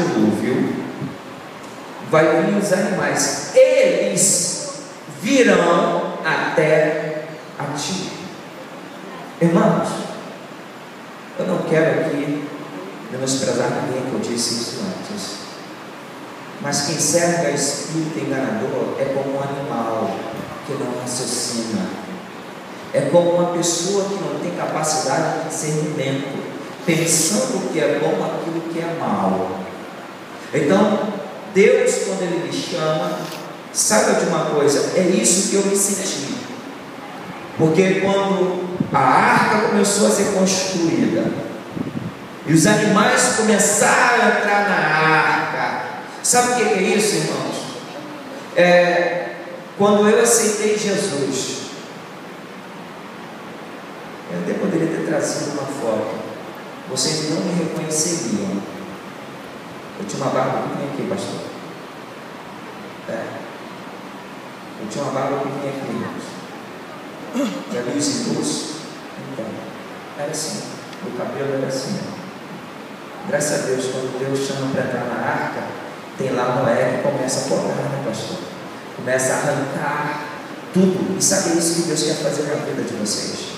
dilúvio, vai vir os animais, eles virão até a ti. Irmãos, eu não quero aqui menosprezar ninguém que eu disse isso antes, mas quem serve a espírito enganador é como um animal que não raciocina, é como uma pessoa que não tem capacidade de discernimento, pensando que é bom aquilo que é mal. Então Deus, quando Ele me chama, saiba de uma coisa, é isso que eu me senti, porque quando a arca começou a ser construída e os animais começaram a entrar na arca, sabe o que é isso, irmãos? Quando eu aceitei Jesus, eu até poderia ter trazido uma foto, vocês não me reconheceriam. Eu tinha uma barba que vinha aqui, pastor. Eu tinha uma barba que vinha aqui, irmãos. Já vi os hindus? Então, era assim, o cabelo era assim. Graças a Deus, quando Deus chama para entrar na arca, tem lá Noé que começa a podar, né, pastor? Começa a arrancar tudo. E sabe isso que Deus quer fazer na vida de vocês?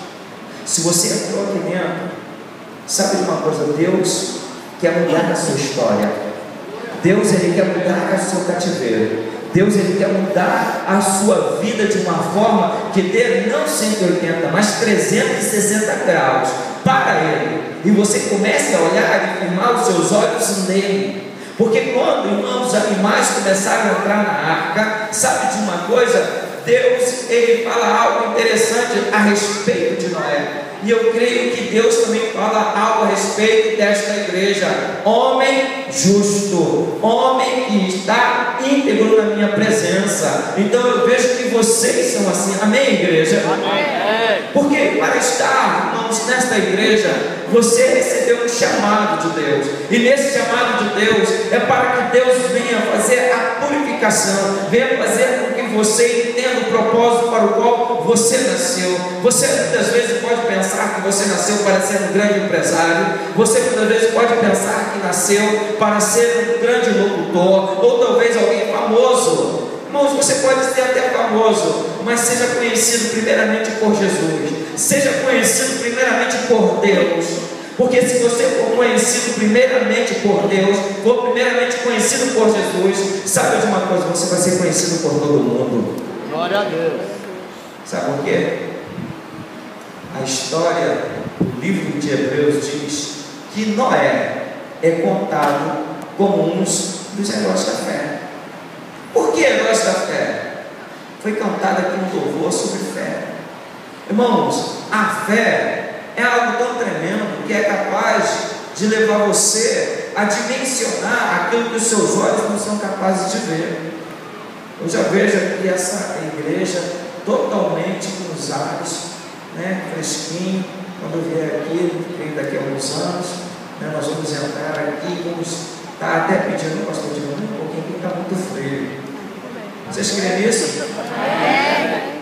Se você entrou aqui dentro, sabe de uma coisa? Deus quer mudar a sua história. Deus, Ele quer mudar o seu cativeiro. Deus, Ele quer mudar a sua vida de uma forma que dê não 180, mas 360 graus para Ele. E você comece a olhar e firmar os seus olhos nele. Porque quando, irmãos, os animais começaram a entrar na arca, sabe de uma coisa? Deus, Ele fala algo interessante a respeito de Noé. E eu creio que Deus também fala algo a respeito desta igreja. Homem justo, homem que está íntegro na minha presença. Então eu vejo que vocês são assim, amém, igreja? Amém. Porque para estar, irmãos, nesta igreja, você recebeu um chamado de Deus. E nesse chamado de Deus é para que Deus venha fazer a purificação, venha fazer com que você entenda o propósito para o qual você nasceu. Você muitas vezes pode pensar que você nasceu para ser um grande empresário, você muitas vezes pode pensar que nasceu para ser um grande locutor, ou talvez alguém famoso. Irmãos, você pode ser até famoso, mas seja conhecido primeiramente por Jesus, seja conhecido primeiramente por Deus. Porque se você for conhecido primeiramente por Deus, for primeiramente conhecido por Jesus, sabe de uma coisa? Você vai ser conhecido por todo mundo. Glória a Deus. Sabe por quê? A história do livro de Hebreus diz que Noé é contado como um dos heróis da fé. Por que heróis da fé? Foi cantado aqui um louvor sobre fé. Irmãos, a fé é algo tão tremendo que é capaz de levar você a dimensionar aquilo que os seus olhos não são capazes de ver. Eu já vejo aqui essa igreja totalmente com os ares, fresquinho. Quando eu vier aqui, daqui a alguns anos, nós vamos entrar aqui, vamos estar até pedindo, pastor, de um pouquinho, porque está muito frio. Vocês creem nisso?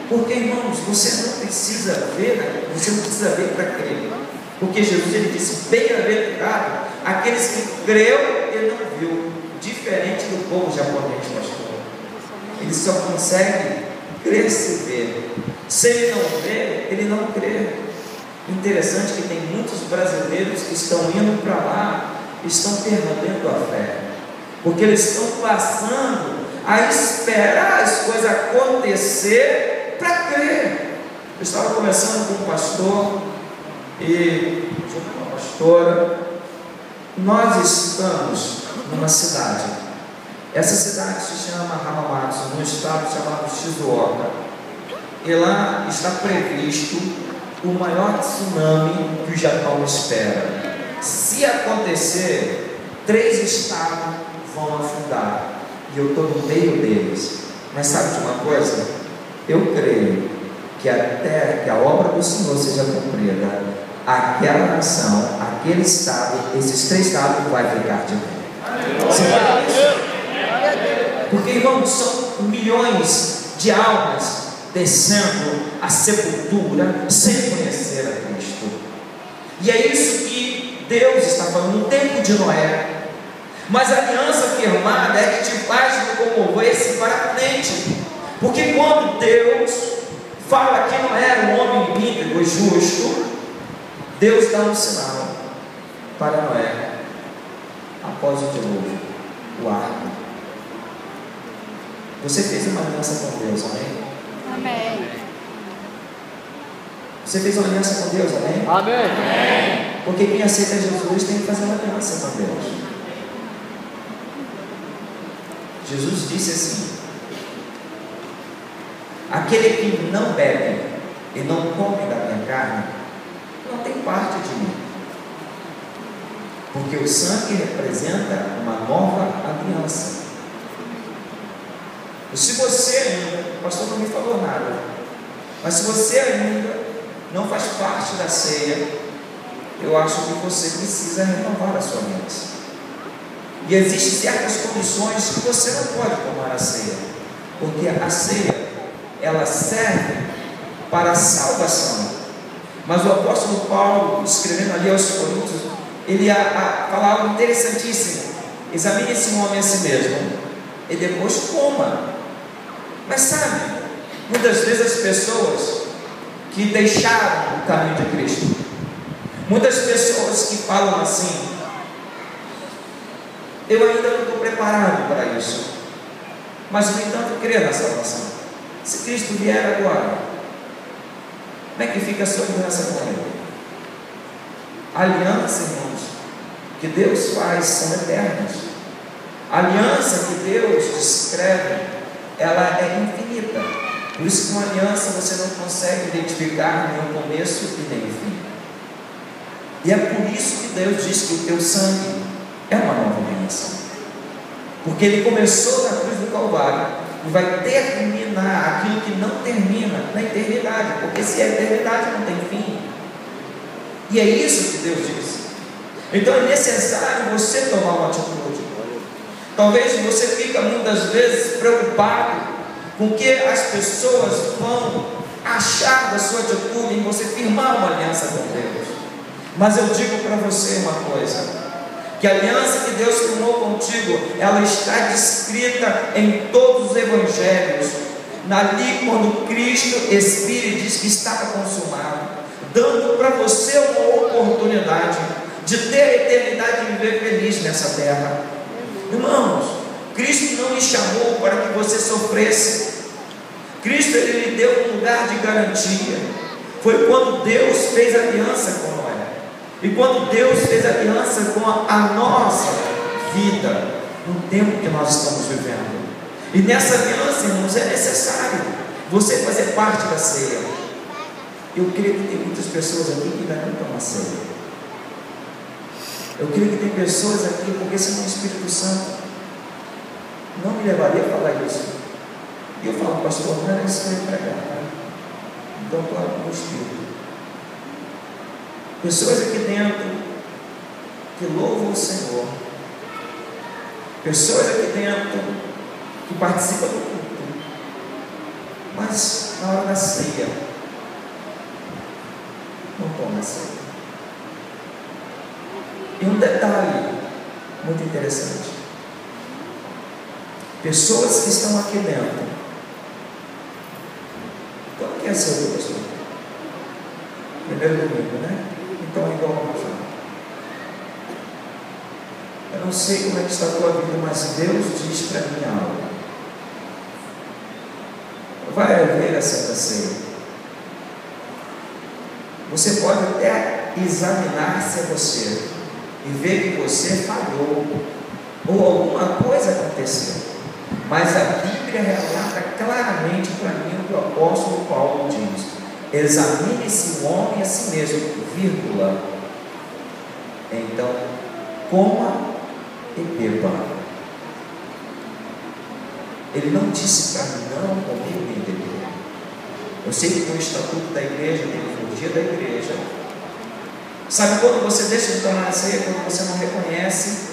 Porque, irmãos, você não precisa ver, você não precisa ver para crer. Porque Jesus, Ele disse, bem-aventurado aqueles que creu e não viu. Diferente do povo japonês, pastor. Ele só consegue crer se ver. Se ele não vê, ele não crê. Interessante que tem muitos brasileiros que estão indo para lá, estão perdendo a fé, porque eles estão passando a esperar as coisas acontecer para crer. Eu estava conversando com um pastor e junto com a pastora. Nós estamos numa cidade. Essa cidade se chama Hamamatsu, num estado chamado Shizuoka. E lá está previsto o maior tsunami que o Japão espera. Se acontecer, 3 estados vão afundar. E eu estou no meio deles. Mas sabe de uma coisa? Eu creio que até que a obra do Senhor seja cumprida, aquela nação, aquele estado, esses 3 estados vai ficar de pé. Porque, irmãos, são milhões de almas descendo à sepultura sem conhecer a Cristo. E é isso que Deus está falando no tempo de Noé. Mas a aliança firmada é que te faz locomover-se para a frente. Porque quando Deus fala que não era um homem íntegro e justo, Deus dá um sinal para Noé após o dilúvio, o arco. Você fez uma aliança com Deus, amém? Amém. Você fez uma aliança com Deus, amém? Amém. Porque quem aceita Jesus tem que fazer uma aliança com Deus. Jesus disse assim: aquele que não bebe e não come da minha carne, não tem parte de mim. Porque o sangue representa uma nova aliança. E se você ainda, o pastor não me falou nada, mas se você ainda não faz parte da ceia, eu acho que você precisa renovar a sua aliança. E existem certas condições que você não pode tomar a ceia, porque a ceia, ela serve para a salvação. Mas o apóstolo Paulo, escrevendo ali aos Coríntios, ele fala algo interessantíssimo: examine esse homem a si mesmo e depois coma. Mas sabe, muitas vezes as pessoas que deixaram o caminho de Cristo, muitas pessoas que falam assim: eu ainda não estou preparado para isso, mas no entanto creio na salvação. Se Cristo vier agora, como é que fica a sua aliança com Ele? A aliança, irmãos, que Deus faz são eternas. A aliança que Deus descreve, ela é infinita. Por isso que uma aliança você não consegue identificar nem o começo e nem o fim. E é por isso que Deus diz que o teu sangue é uma nova aliança, porque Ele começou na cruz do Calvário e vai terminar aquilo que não termina na eternidade, porque se a eternidade não tem fim. E é isso que Deus diz. Então é necessário você tomar uma atitude. Talvez você fica muitas vezes preocupado com o que as pessoas vão achar da sua atitude em você firmar uma aliança com Deus. Mas eu digo para você uma coisa: que a aliança que Deus firmou contigo, ela está descrita em todos os evangelhos. Ali, quando Cristo expira e diz que estava consumado, dando para você uma oportunidade de ter a eternidade e viver feliz nessa terra. Irmãos, Cristo não lhe chamou para que você sofresse. Cristo, Ele lhe deu um lugar de garantia. Foi quando Deus fez aliança com Noé, e quando Deus fez aliança com a nossa vida, no tempo que nós estamos vivendo. E nessa aliança, irmãos, é necessário você fazer parte da ceia. Eu creio que tem muitas pessoas aqui que ainda não tomam ceia. Eu creio que tem pessoas aqui, porque senão o Espírito Santo não me levaria a falar isso. E eu falo: pastor, não era isso que eu ia pregar, né? Então, claro, com o Espírito. Pessoas aqui dentro que louvam o Senhor, pessoas aqui dentro que participam do culto, mas na hora da ceia não toma ceia. E um detalhe muito interessante: pessoas que estão aqui dentro, quando que é ceia, pastor? Primeiro domingo, né? Então é igual a nós. Eu não sei como é que está a tua vida, mas Deus diz para mim algo: vai haver a Santa Ceia. Você pode até examinar-se a você e ver que você falhou, ou alguma coisa aconteceu, mas a Bíblia relata claramente para mim o que o apóstolo Paulo diz: examine-se o homem a si mesmo, vírgula, então coma e beba. Ele não disse para mim não comer nem beber. Eu sei que tem o estatuto da igreja, tem a liturgia da igreja. Sabe quando você deixa de tomar a ceia? Quando você não reconhece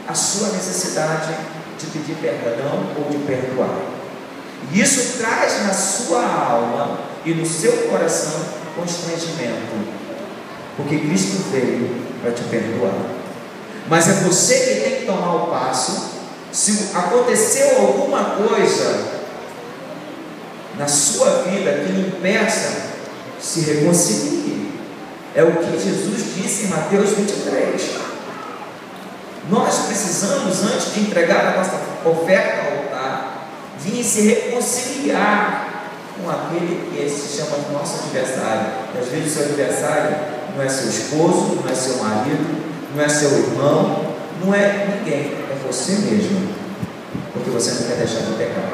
a sua necessidade de pedir perdão ou de perdoar. E isso traz na sua alma e no seu coração constrangimento, porque Cristo veio para te perdoar. Mas é você que tem que tomar o passo Se aconteceu alguma coisa na sua vida que lhe impeça, se reconcilie. É o que Jesus disse em Mateus 23. Nós precisamos, antes de entregar a nossa oferta ao altar, vir se reconciliar com aquele que se chama nosso adversário. E às vezes o seu adversário não é seu esposo, não é seu marido, não é seu irmão, não é ninguém, é você mesmo, porque você não quer deixar de pecar.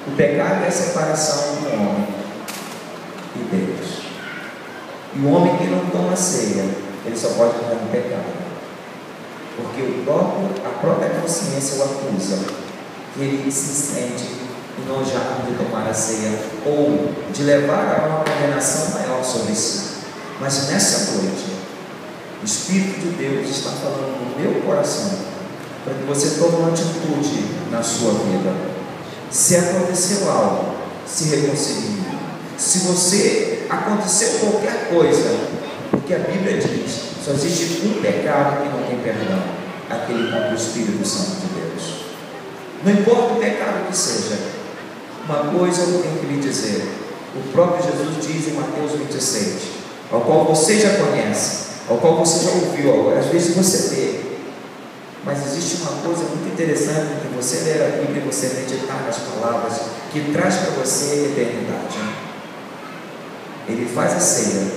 O pecado é a separação do homem e Deus. E o homem que não toma ceia, ele só pode andar no pecado, porque a própria consciência o acusa, que ele se sente enojado de tomar a ceia, ou de levar a uma condenação maior sobre si. Mas nessa noite, o Espírito de Deus está falando no meu coração, para que você tome uma atitude na sua vida. Se aconteceu algo, se reconcilie. Se você aconteceu qualquer coisa, porque a Bíblia diz, só existe um pecado que não tem perdão, aquele contra o Espírito Santo de Deus. Não importa o pecado que seja, uma coisa eu tenho que lhe dizer, o próprio Jesus diz em Mateus 26, ao qual você já conhece, ao qual você já ouviu, às vezes você vê, mas existe uma coisa muito interessante que você ler a Bíblia e você meditar nas palavras, que traz para você a eternidade. Ele faz a ceia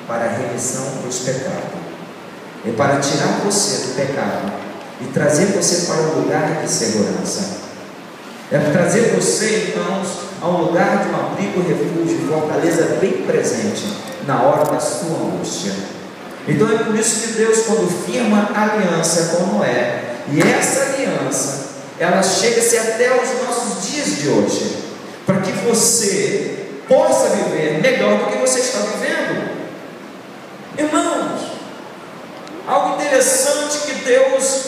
para a remissão dos pecados, é para tirar você do pecado e trazer você para um lugar de segurança, é para trazer você, irmãos, a um lugar de um abrigo, refúgio, fortaleza bem presente na hora da sua angústia. Então é por isso que Deus, quando firma a aliança com Noé, e essa aliança, ela chega-se até os nossos dias de hoje, para que você possa viver melhor do que você está vivendo. Irmãos, algo interessante que Deus,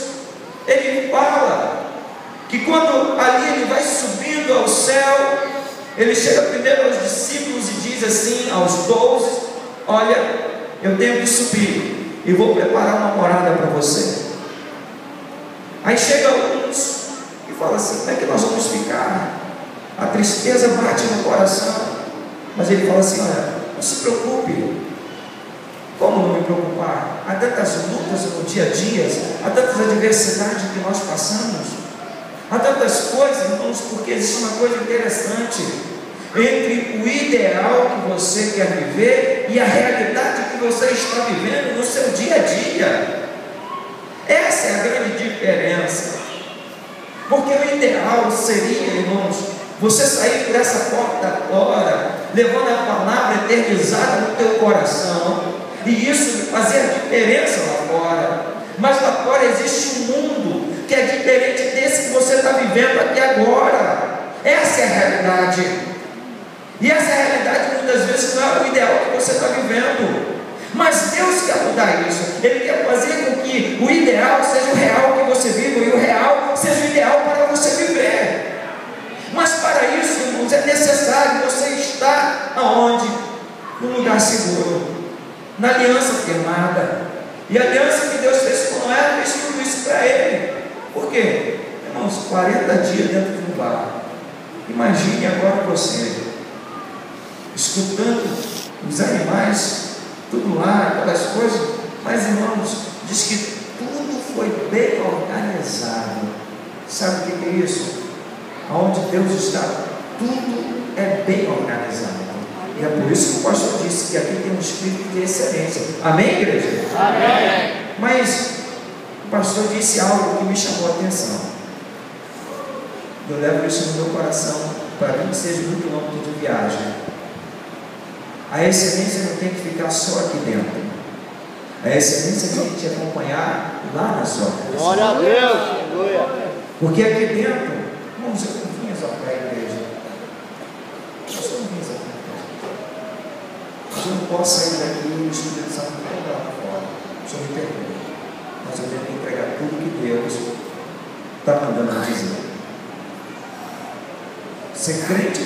Ele fala, que quando ali Ele vai subindo ao céu, Ele chega primeiro aos discípulos e diz assim, aos 12, olha, eu tenho que subir e vou preparar uma morada para você. Aí chega uns e fala assim, como é que nós vamos ficar? A tristeza bate no coração, mas ele fala assim, olha, não se preocupe. Como não me preocupar? Há tantas lutas no dia a dia, há tantas adversidades que nós passamos, há tantas coisas, irmãos, porque existe uma coisa interessante entre o ideal que você quer viver e a realidade que você está vivendo no seu dia a dia. Essa é a grande diferença. Porque o ideal seria, irmãos, você sair por essa porta agora, levando a palavra eternizada no teu coração, e isso fazer a diferença lá fora. Mas lá fora existe um mundo que é diferente desse que você está vivendo aqui agora. Essa é a realidade. E essa realidade muitas vezes não é o ideal que você está vivendo. Mas Deus quer mudar isso. Ele quer fazer com que o ideal seja o real que você vive, e o real seja o ideal para você viver. Mas para isso, irmãos, é necessário você estar aonde? No lugar seguro, na aliança firmada. E a aliança que Deus fez com Noé, fez tudo isso para ele. Por quê? Irmãos, 40 dias dentro de um barco. Imagine agora você escutando os animais, tudo lá, aquelas coisas. Mas, irmãos, diz que tudo foi bem organizado. Sabe o que é isso? Aonde Deus está, tudo é bem organizado. E é por isso que o pastor disse que aqui tem um espírito de excelência. Amém, igreja? Amém. Mas o pastor disse algo que me chamou a atenção. Eu levo isso no meu coração para 26 mil quilômetros de viagem. A excelência não tem que ficar só aqui dentro. A excelência tem que te acompanhar lá na sua casa. Glória a Deus. Porque aqui dentro, irmãos, eu não vim só para a igreja. Eu não vim só para a igreja. Eu não posso sair daqui e o Espírito Santo não vai lá fora. O Senhor me perdoa. Mas eu tenho que entregar tudo que Deus está mandando dizer. Ser crente